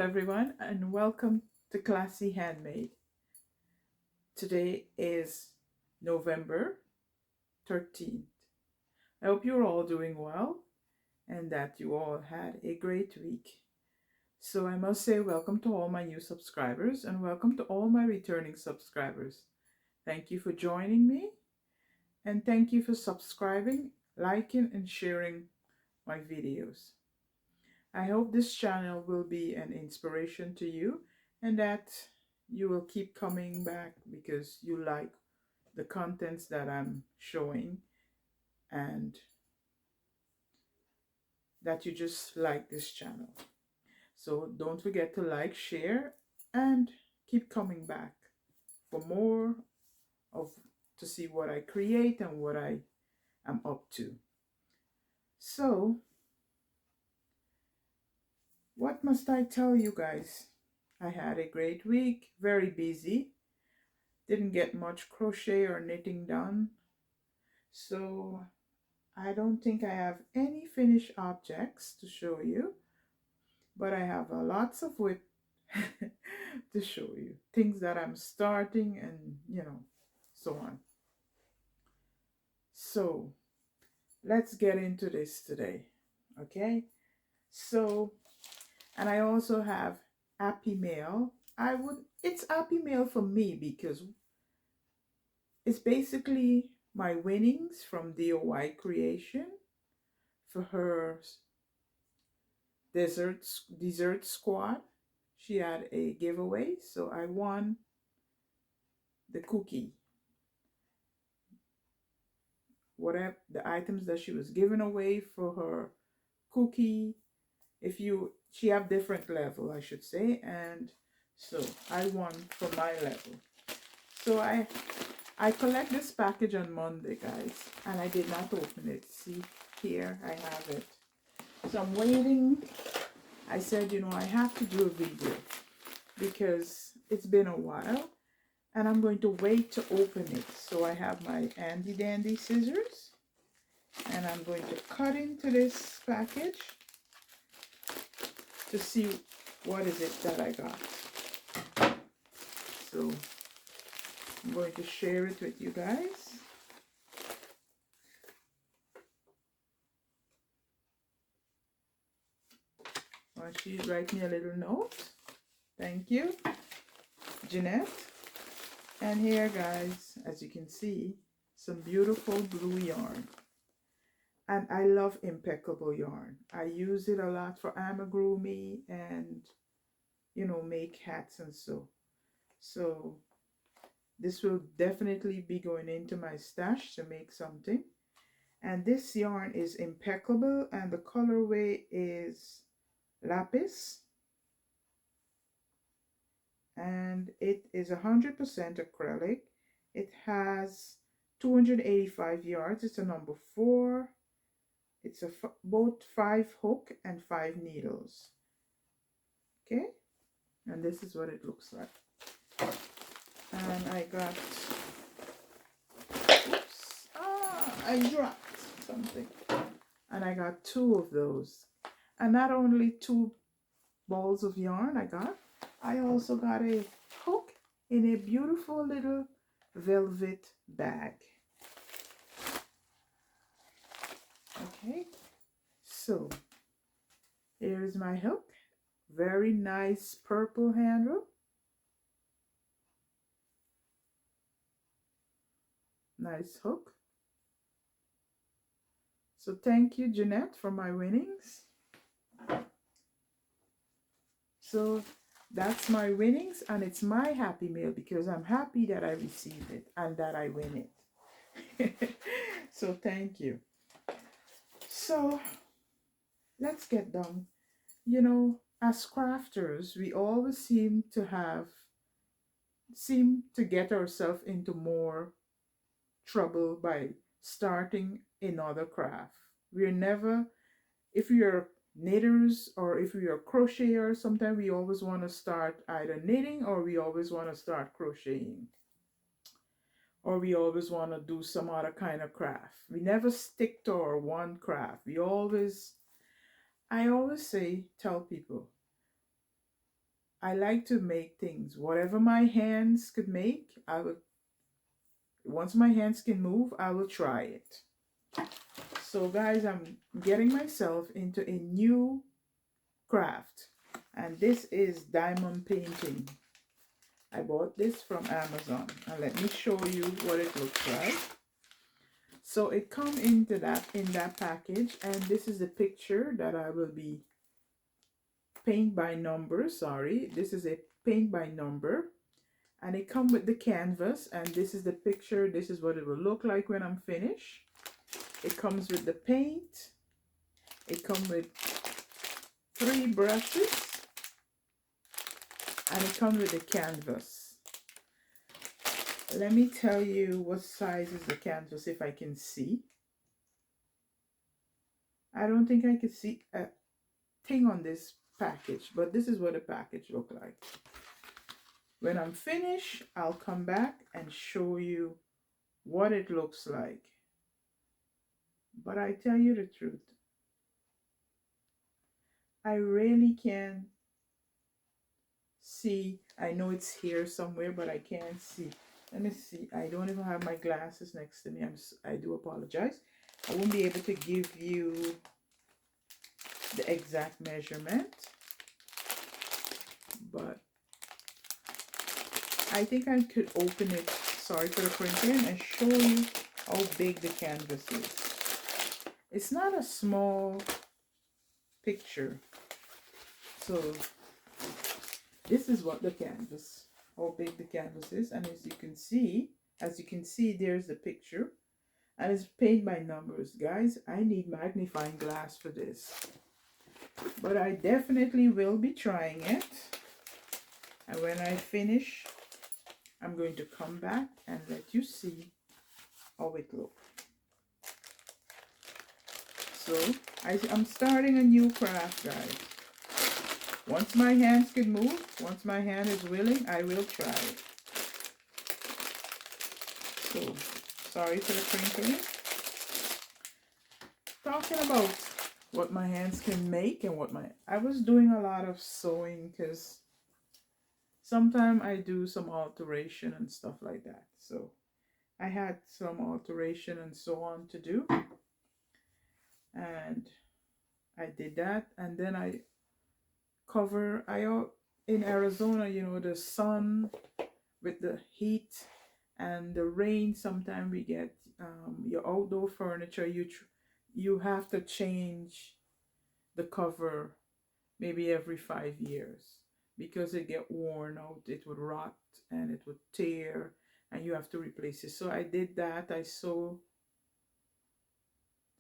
everyone, and welcome to Classy Handmade. Today is November 13th. I hope you're all doing well and that you all had a great week. So I must say welcome to all my new subscribers and welcome to all my returning subscribers. Thank you for joining me and thank you for subscribing, liking, and sharing my videos. I hope this channel will be an inspiration to you and that you will keep coming back because you like the contents that I'm showing and that you just like this channel. So don't forget to like, share, and keep coming back for more of to see what I create and what I am up to. So what must I tell you guys? I had a great week, very busy. Didn't get much crochet or knitting done. So I don't think I have any finished objects to show you, but I have lots of whip to show you. Things that I'm starting and, so on. So let's get into this today, okay? So, and I also have Happy Mail. It's Happy Mail for me because it's basically my winnings from DOY creation for her dessert squad. She had a giveaway, so I won the cookie. Whatever the items that she was giving away for her cookie. She have different level, I should say, and so I won for my level. So I collect this package on Monday, guys, and I did not open it. See here, I have it. So I'm waiting. I said, I have to do a video because it's been a while and I'm going to wait to open it. So I have my handy dandy scissors and I'm going to cut into this package to see what is it that I got. So I'm going to share it with you guys. She write me a little note. Thank you, Jeanette. And here, guys, as you can see, some beautiful blue yarn. And I love impeccable yarn. I use it a lot for amigurumi and, make hats and so. So this will definitely be going into my stash to make something. And this yarn is impeccable and the colorway is lapis. And it is 100% acrylic. It has 285 yards. It's a number 4. It's both 5 hook and 5 needles. Okay, and this is what it looks like. And I got, oops, I dropped something. And I got 2 of those. And not only 2 balls of yarn I also got a hook in a beautiful little velvet bag. Okay, so here's my hook. Very nice purple handle. Nice hook. So thank you, Jeanette, for my winnings. So that's my winnings and it's my happy mail because I'm happy that I receive it and that I win it. So thank you. So let's get done. As crafters, we always seem to get ourselves into more trouble by starting another craft. We're never, if you're knitters or if we are crocheters, sometimes we always want to start either knitting or we always want to start crocheting or we always want to do some other kind of craft. We never stick to our one craft. I always tell people, I like to make things. Whatever my hands could make, I will, once my hands can move, I will try it. So guys, I'm getting myself into a new craft. And this is diamond painting. I bought this from Amazon. And let me show you what it looks like. So it comes into that in that package, and this is the picture that I will be paint by number. Sorry, this is a paint by number, and it comes with the canvas, and this is the picture. This is what it will look like when I'm finished. It comes with the paint. It comes with 3 brushes, and it comes with the canvas. Let me tell you what size is the canvas if I can see. I don't think I can see a thing on this package, but this is what the package look like. When I'm finished, I'll come back and show you what it looks like. But I tell you the truth, I really can't see. I know it's here somewhere, but I can't see. Let me see. I don't even have my glasses next to me. I do apologize. I won't be able to give you the exact measurement, but I think I could open it, sorry for the crinkling, and show you how big the canvas is. It's not a small picture. So this is what the canvas, how big the canvas is, and as you can see, there's the picture, and it's paint by numbers. Guys, I need magnifying glass for this, but I definitely will be trying it, and when I finish, I'm going to come back and let you see how it looks. So I'm starting a new craft, guys. Once my hands can move, once my hand is willing, I will try it. So, sorry for the crinkling. Talking about what my hands can make and I was doing a lot of sewing because sometimes I do some alteration and stuff like that. So, I had some alteration and so on to do. And I did that, and then I in Arizona, you know, the sun with the heat and the rain, sometimes we get your outdoor furniture, you have to change the cover maybe every 5 years because it get worn out, it would rot and it would tear, and you have to replace it. So I did that. I sewed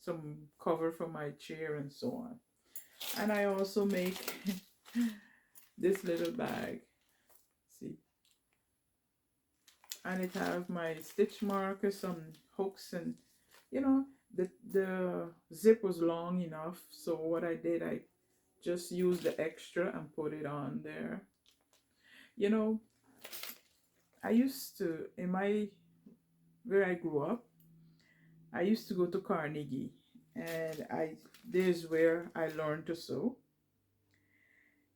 some cover for my chair and so on. And I also make this little bag, see, and it have my stitch markers, some hooks, and you know, the zip was long enough, so what I did, I just used the extra and put it on there. You know, I used to, where I grew up, I used to go to Carnegie, and there's where I learned to sew.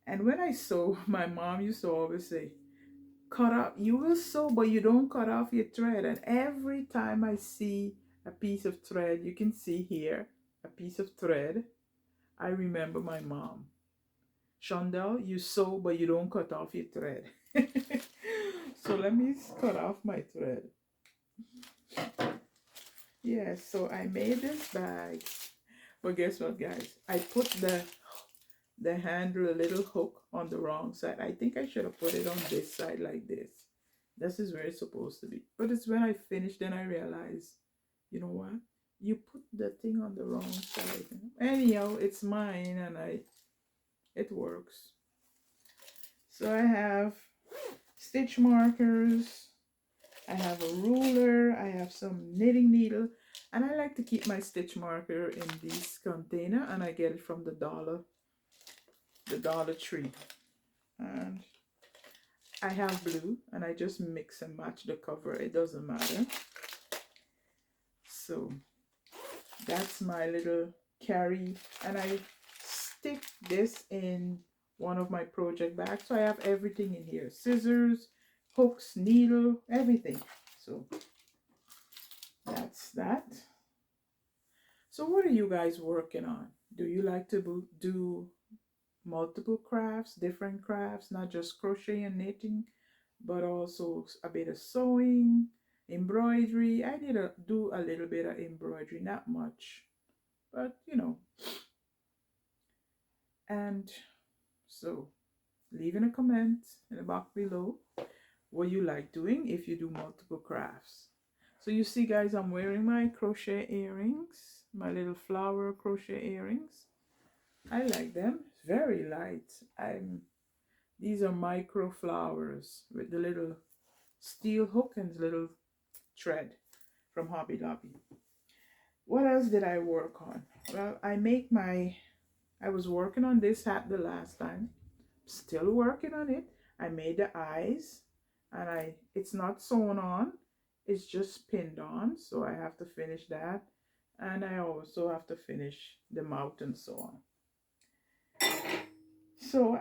And when I sew, my mom used to always say, cut off, you will sew, but you don't cut off your thread. And every time I see a piece of thread, you can see here, a piece of thread, I remember my mom. Shondell, you sew, but you don't cut off your thread. So let me cut off my thread. Yeah, so I made this bag. But guess what, guys? I put the handle, a little hook on the wrong side. I think I should have put it on this side like this. This is where it's supposed to be. But it's when I finished, then I realized, you know what? You put the thing on the wrong side. Anyhow, it's mine, and it works. So I have stitch markers. I have a ruler. I have some knitting needle. And I like to keep my stitch marker in this container, and I get it from the Dollar Tree. And I have blue, and I just mix and match the cover. It doesn't matter. So that's my little carry, and I stick this in one of my project bags. So I have everything in here: scissors, hooks, needle, everything. So that's that. So what are you guys working on? Do you like to do multiple crafts, different crafts, not just crochet and knitting, but also a bit of sewing, embroidery? I did do a little bit of embroidery, not much, but you know. And so leave in a comment in the box below what you like doing if you do multiple crafts. So you see guys, I'm wearing my crochet earrings, my little flower crochet earrings. I like them. It's very light. These are micro flowers with the little steel hook and little thread from Hobby Lobby. What else did I work on? Well, I was working on this hat the last time. Still working on it. I made the eyes, and it's not sewn on, it's just pinned on, so I have to finish that, and I also have to finish the mouth and so on. So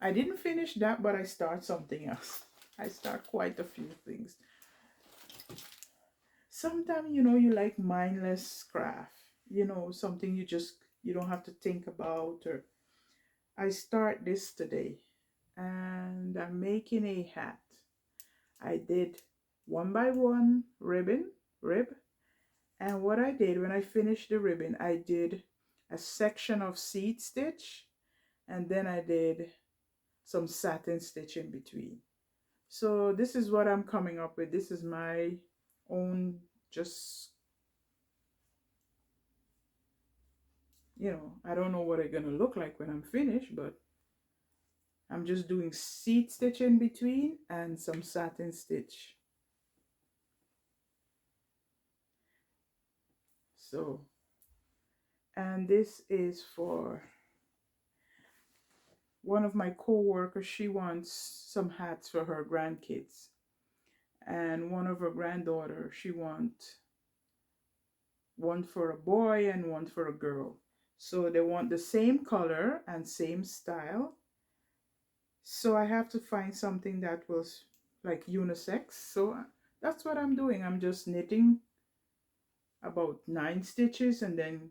I didn't finish that, but I start something else. I start quite a few things. Sometimes, you know, you like mindless craft, you know, something you don't have to think about. Or I start this today, and I'm making a hat. I did 1 by 1 rib, and what I did when I finished the ribbon, I did a section of seed stitch, and then I did some satin stitch in between. So this is what I'm coming up with. This is my own, just, you know, I don't know what it's gonna look like when I'm finished, but I'm just doing seed stitch in between and some satin stitch. So, and this is for one of my co-workers. She wants some hats for her grandkids, and one of her granddaughter, she wants one for a boy and one for a girl. So they want the same color and same style. So I have to find something that was like unisex. So that's what I'm doing. I'm just knitting about 9 stitches, and then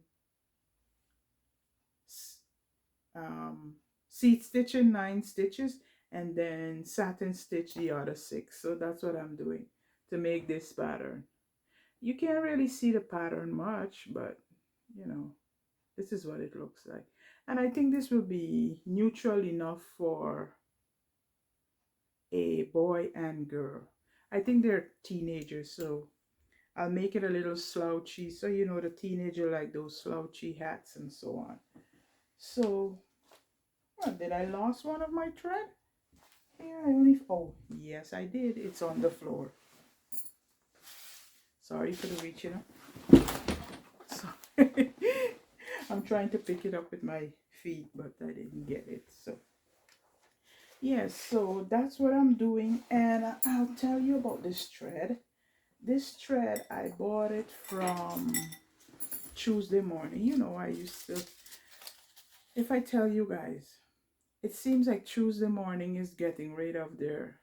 seed stitching 9 stitches, and then satin stitch the other 6. So that's what I'm doing to make this pattern. You can't really see the pattern much, but you know, this is what it looks like. And I think this will be neutral enough for a boy and girl. I think they're teenagers, so I'll make it a little slouchy, so you know, the teenager like those slouchy hats and so on. So, what, did I lost one of my thread? Here, I only, oh yes I did. It's on the floor. Sorry for the reaching up. So, I'm trying to pick it up with my feet, but I didn't get it. So yes, so that's what I'm doing, and I'll tell you about this thread. This thread, I bought it from Tuesday Morning. You know, I used to, if I tell you guys, it seems like Tuesday Morning is getting rid of their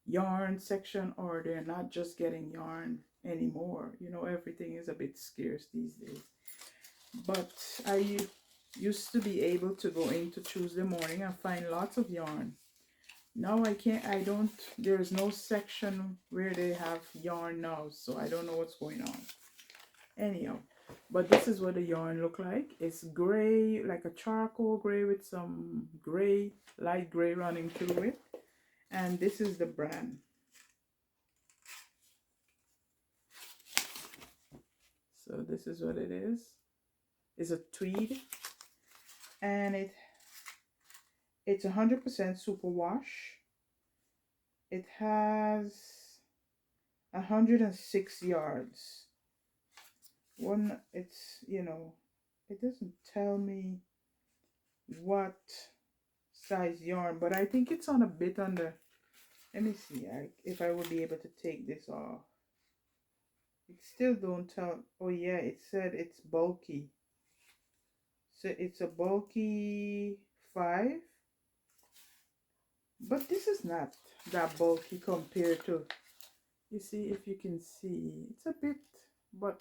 yarn section, or they're not just getting yarn anymore. You know, everything is a bit scarce these days. But I used to be able to go into Tuesday Morning and find lots of yarn. Now I don't, there's no section where they have yarn now, so I don't know what's going on. Anyhow, but this is what the yarn look like. It's gray, like a charcoal gray with some gray, light gray running through it. And this is the brand. So this is what it is. It's a tweed, and it's 100% superwash. It has 106 yards. It's, you know, it doesn't tell me what size yarn, but I think it's on a bit on the, let me see if I will be able to take this off. It still don't tell. Oh yeah, it said it's bulky. So it's a bulky 5, but this is not that bulky compared to, you see, if you can see, it's a bit, but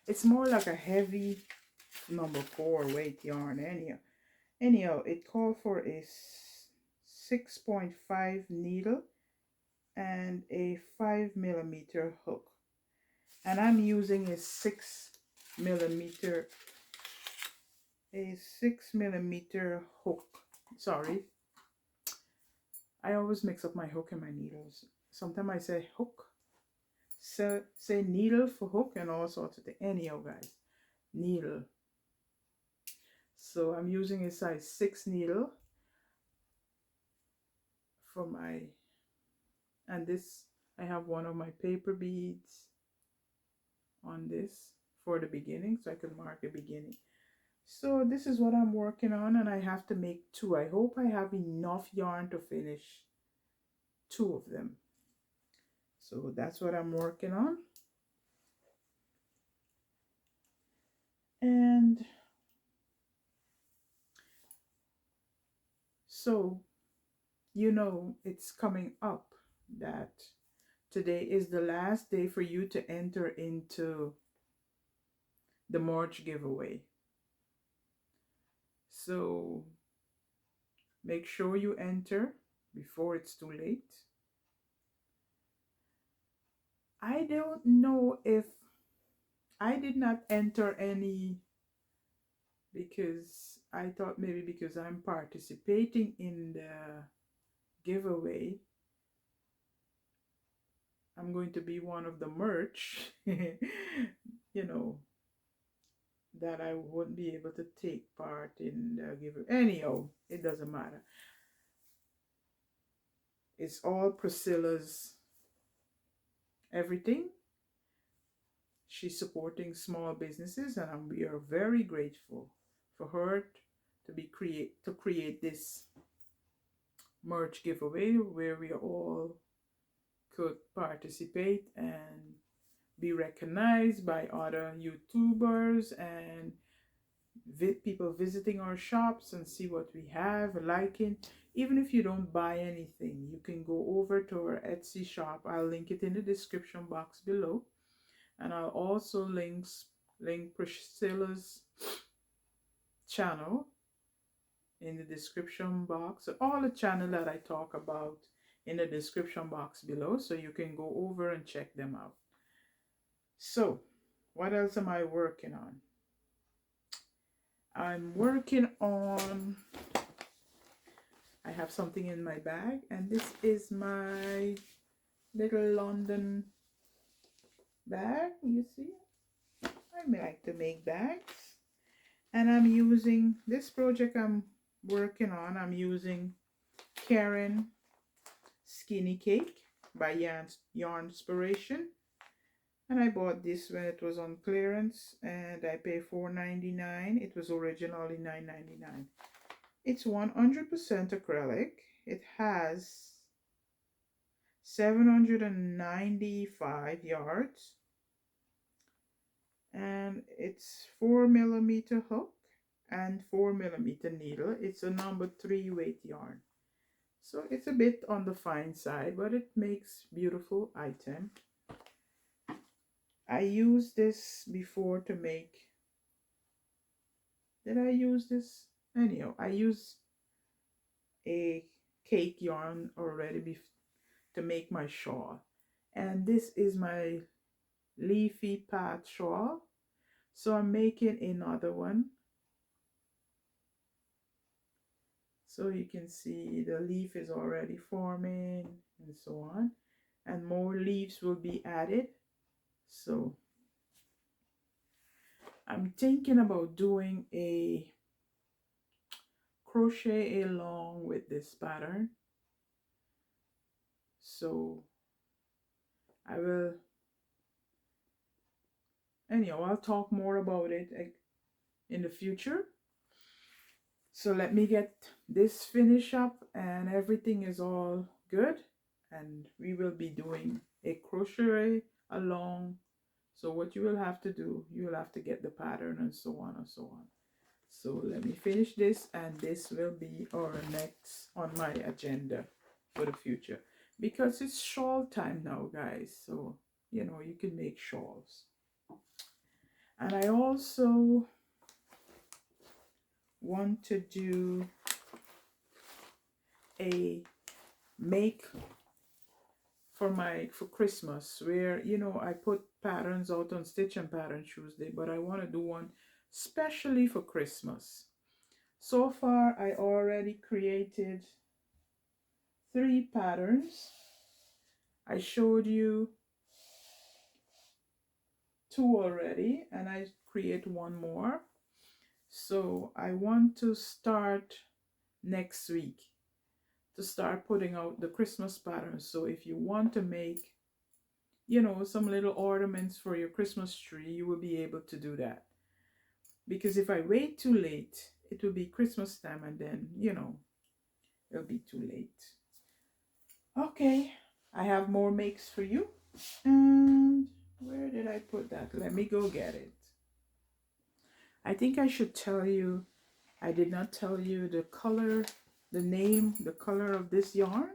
it's more like a heavy number 4 weight yarn. Anyhow, it called for a 6.5 needle and a 5mm hook, and I'm using a 6mm hook. Sorry, I always mix up my hook and my needles. Sometimes I say hook, so say needle for hook, and all sorts of things. Anyhow, guys, needle. So I'm using a size 6 needle for my, and this, I have one of my paper beads on this for the beginning, so I can mark the beginning. So this is what I'm working on, and I have to make 2. I hope I have enough yarn to finish 2 of them. So that's what I'm working on. And so, you know, it's coming up that today is the last day for you to enter into the March giveaway. So make sure you enter before it's too late. I don't know if I did not enter any because I thought maybe because I'm participating in the giveaway, I'm going to be one of the merch, you know, that I wouldn't be able to take part in the giveaway. Anyhow, it doesn't matter. It's all Priscilla's everything. She's supporting small businesses, and we are very grateful for her to create this merch giveaway where we all could participate and be recognized by other YouTubers and people visiting our shops and see what we have, liking. Even if you don't buy anything, you can go over to our Etsy shop. I'll link it in the description box below, and I'll also link Priscilla's channel in the description box. So all the channel that I talk about in the description box below, so you can go over and check them out. So what else am I working on? I'm working on, I have something in my bag, and this is my little London bag. You see, I like to make bags, and I'm using this project I'm working on. I'm using Karen Skinny Cake by Yarn Inspiration, and I bought this when it was on clearance, and I paid $4.99. It was originally $9.99. It's 100% acrylic. It has 795 yards, and it's 4mm hook and 4mm needle. It's a number 3 weight yarn, so it's a bit on the fine side, but it makes beautiful item. I used this before to make, did I use this? Anyhow, I use a cake yarn already to make my shawl, and this is my leafy path shawl. So I'm making another one, so you can see the leaf is already forming and so on, and more leaves will be added. So I'm thinking about doing a crochet along with this pattern, so I will, anyhow, I'll talk more about it in the future. So let me get this finish up, and everything is all good, and we will be doing a crochet along. So what you will have to do, you will have to get the pattern and so on and so on. So let me finish this, and this will be our next on my agenda for the future, because it's shawl time now, guys. So you know, you can make shawls. And I also want to do a make for Christmas, where, you know, I put patterns out on Stitch and Pattern Tuesday, but I want to do one specially for Christmas. So far I already created 3 patterns. I showed you 2 already, and I create 1 more. So I want to start next week to start putting out the Christmas patterns. So if you want to make, you know, some little ornaments for your Christmas tree, you will be able to do that. Because if I wait too late, it will be Christmas time, and then, you know, it'll be too late. Okay, I have more makes for you. And where did I put that? Let me go get it. I think I should tell you, I did not tell you the color, the name, the color of this yarn.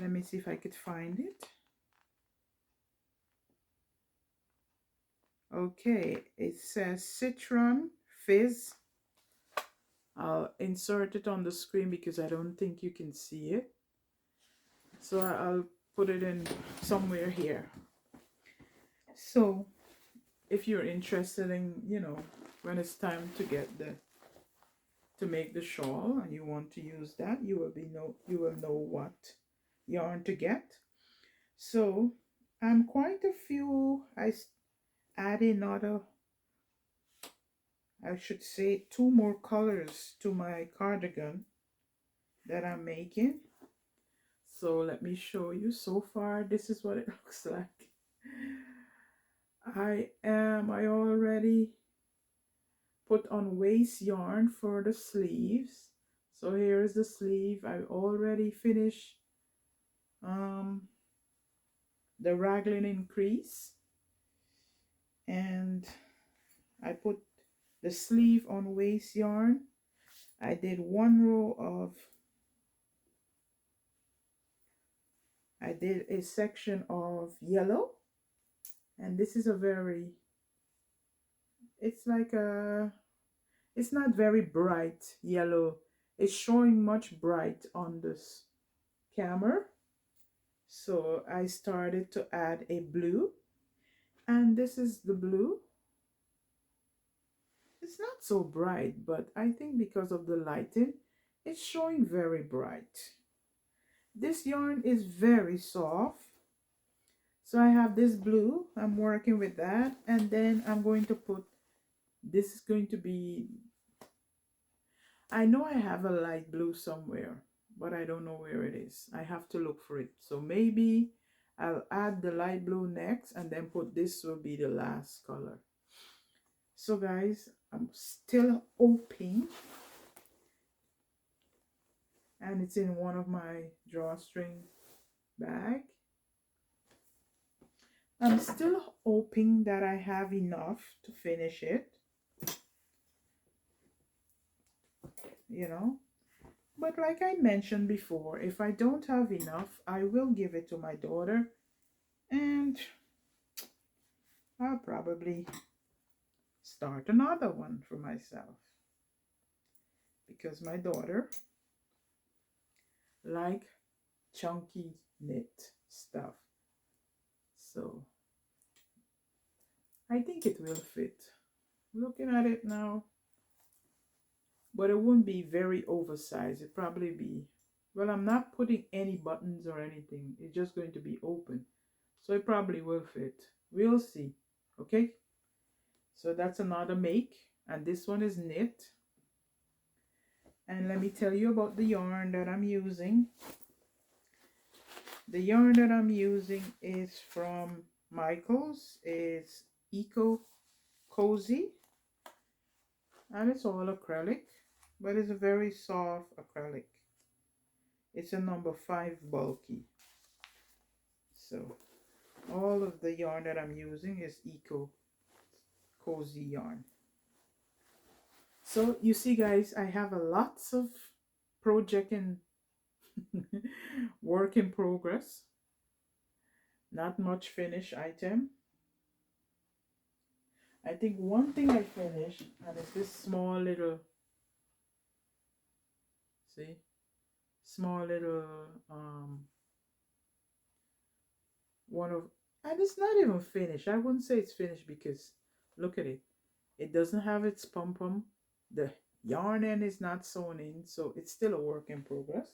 Let me see if I could find it. Okay, it says Citron Fizz. I'll insert it on the screen because I don't think you can see it. So I'll put it in somewhere here. So if you're interested in, you know, when it's time to get to make the shawl and you want to use that, you will know what yarn to get. So I'm quite a few. I add another, I should say 2 more colors to my cardigan that I'm making. So let me show you. So far this is what it looks like. I already put on waist yarn for the sleeves. So here is the sleeve. I already finished the raglan increase, and I put the sleeve on waist yarn. I did 1 row of, I did a section of yellow, and this is a very, it's like a, it's not very bright yellow. It's showing much bright on this camera. So I started to add a blue, and this is the blue. It's not so bright, but I think because of the lighting, it's showing very bright. This yarn is very soft. So I have this blue, I'm working with that, and then I'm going to put, this is going to be, I know I have a light blue somewhere, but I don't know where it is. I have to look for it. So maybe I'll add the light blue next, and then put, this will be the last color. So guys, I'm still hoping, and it's in one of my drawstring bag. I'm still hoping that I have enough to finish it, you know. But like I mentioned before, if I don't have enough, I will give it to my daughter, and I'll probably start another one for myself, because my daughter like chunky knit stuff. So I think it will fit. Looking at it now, but it won't be very oversized. It'll probably be, well, I'm not putting any buttons or anything. It's just going to be open. So it probably will fit. We'll see. Okay? So that's another make. And this one is knit. And let me tell you about the yarn that I'm using. The yarn that I'm using is from Michaels. It's Eco Cozy. And it's all acrylic, but it's a very soft acrylic. It's a number 5 bulky. So all of the yarn that I'm using is Eco Cozy yarn. So you see guys, I have a lots of project and work in progress. Not much finished item. I think one thing I finished, and it's this small little, see, small little one of, and it's not even finished. I wouldn't say it's finished because look at it. It doesn't have its pom pom. The yarn end is not sewn in, so it's still a work in progress.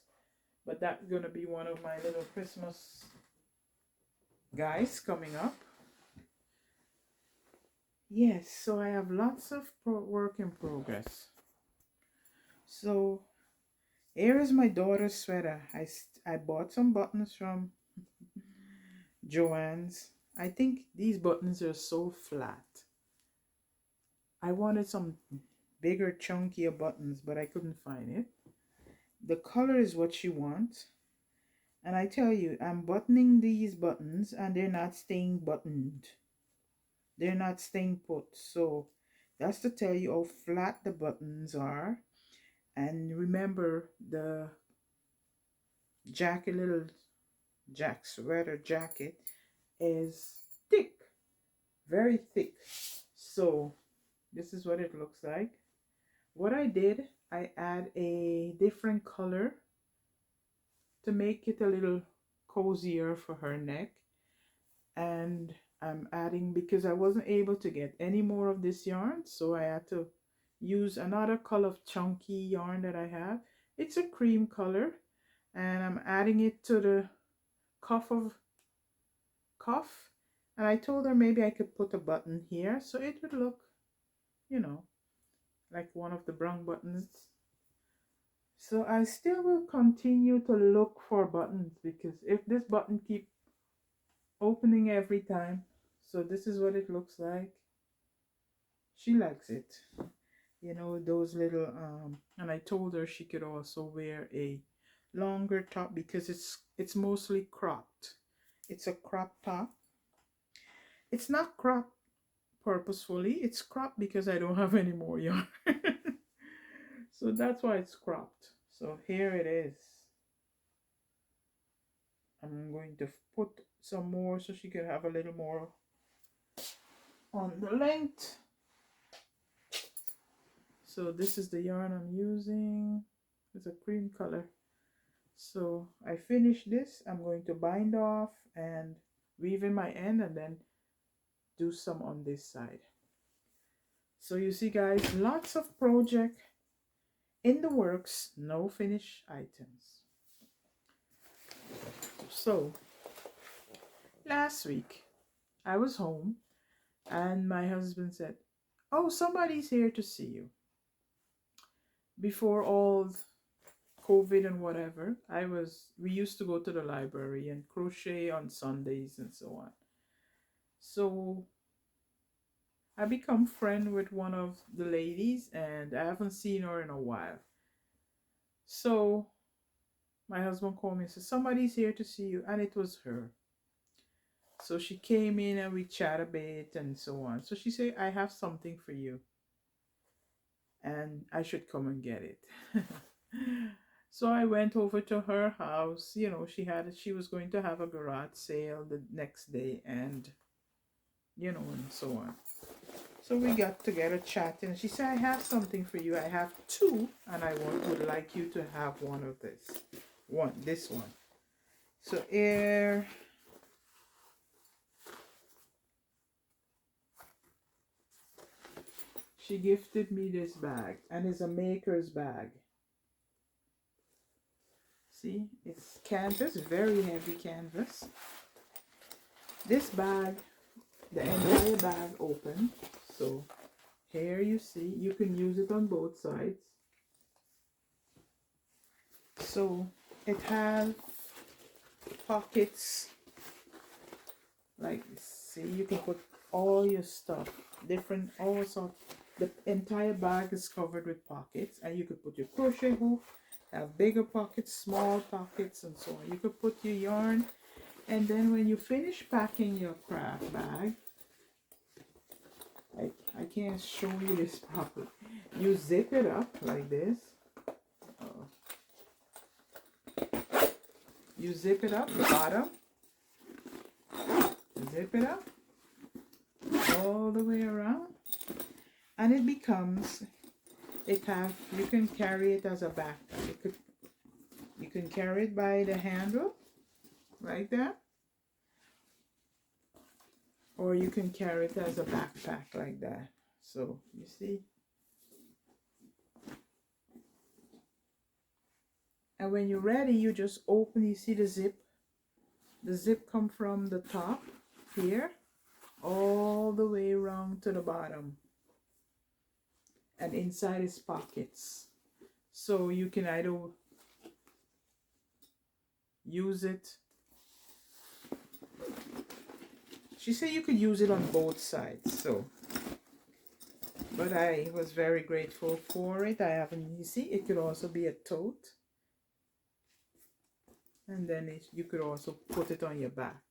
But that's gonna be one of my little Christmas guys coming up. Yes, so I have lots of work in progress. So here is my daughter's sweater. I bought some buttons from Joann's. I think these buttons are so flat. I wanted some bigger, chunkier buttons, but I couldn't find it. The color is what she wants. And I tell you, I'm buttoning these buttons and they're not staying buttoned. They're not staying put. So that's to tell you how flat the buttons are. And remember, the jacket, little sweater jacket is thick, very thick. So this is what it looks like. What I did, I add a different color to make it a little cozier for her neck. And I'm adding, because I wasn't able to get any more of this yarn, so I had to use another color of chunky yarn that I have. It's a cream color, and I'm adding it to the cuff, and I told her maybe I could put a button here so it would look, you know, like one of the brown buttons. So I still will continue to look for buttons, because if this button keep opening every time, so this is what it looks like. She likes it, you know, those little and I told her she could also wear a longer top, because it's mostly cropped. It's a crop top. It's not cropped purposefully, it's cropped because I don't have any more yarn. So that's why it's cropped. So here it is. I'm going to put some more so she could have a little more on the length. So this is the yarn I'm using. It's a cream color. So I finished this. I'm going to bind off and weave in my end and then do some on this side. So you see guys, lots of project in the works, no finished items. So last week I was home and my husband said, oh, somebody's here to see you. Before all COVID and whatever, we used to go to the library and crochet on Sundays and so on. So I become friend with one of the ladies and I haven't seen her in a while. So my husband called me and said, somebody's here to see you, and it was her. So she came in and we chat a bit and so on. So she said, I have something for you and I should come and get it. So I went over to her house. You know, she was going to have a garage sale the next day, and you know, and so on. So we got together chatting, and she said, I have something for you. I have two, and I would like you to have one of this one. So here, she gifted me this bag, and it's a maker's bag. See, it's canvas, very heavy canvas. This bag, the entire bag open. So here you see, you can use it on both sides. So it has pockets like this. See, you can put all your stuff, different, also the entire bag is covered with pockets, and you could put your crochet hook, have bigger pockets, small pockets, and so on. You could put your yarn, and then when you finish packing your craft bag, like I can't show you this properly. You zip it up like this. You zip it up the bottom. Zip it up all the way around, and it becomes, you can carry it as a backpack. You can carry it by the handle like that, or you can carry it as a backpack like that. So you see, and when you're ready, you just open. You see the zip come from the top here all the way around to the bottom, and inside is pockets, so you can either use it. She said you could use it on both sides, so, but I was very grateful for it. I haven't, you see, it could also be a tote, and then you could also put it on your back.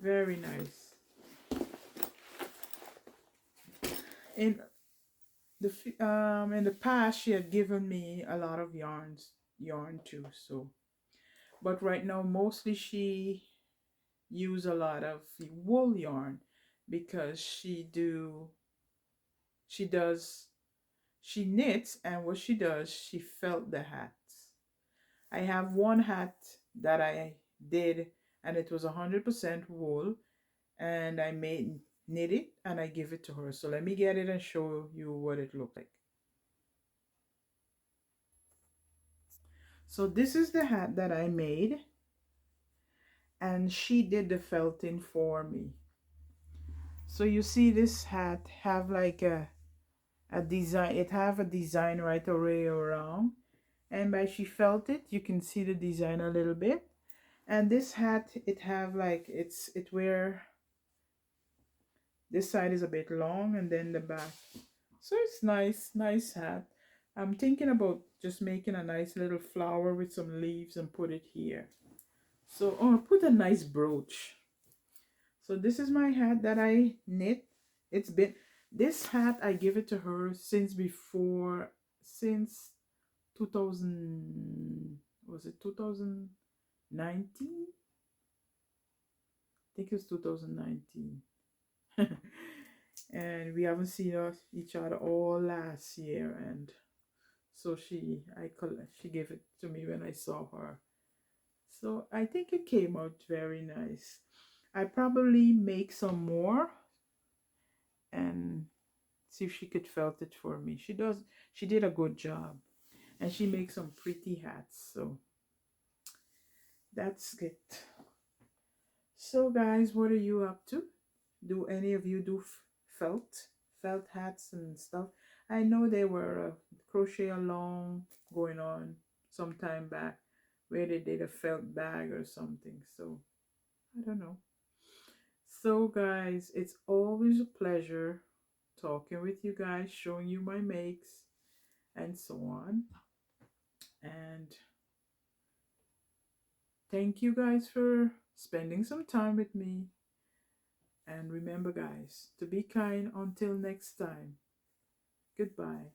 Very nice. In the past, she had given me a lot of yarn too, so, but right now mostly she use a lot of wool yarn, because she knits, and what she does, she felt the hats. I have one hat that I did, and it was 100% wool, and I knit it, and I give it to her. So let me get it and show you what it looked like. So this is the hat that I made, and she did the felting for me. So you see this hat have like a design, it have a design right away around, and by she felt it, you can see the design a little bit. And this hat, it have like, it where this side is a bit long, and then the back, so it's nice hat. I'm thinking about just making a nice little flower with some leaves and put it here. So I'll put a nice brooch. So this is my hat that I knit. It's been, this hat I give it to her since 2000, was it 2019? I think it was 2019. And we haven't seen each other all last year, and so she gave it to me when I saw her. So I think it came out very nice. I probably make some more and see if she could felt it for me. She did a good job, and she makes some pretty hats, so that's it. So guys, what are you up to? Do any of you do felt hats and stuff? I know there were a crochet along going on some time back where they did a felt bag or something, so I don't know. So guys, it's always a pleasure talking with you guys, showing you my makes and so on. And thank you guys for spending some time with me. And remember guys, to be kind until next time. Goodbye.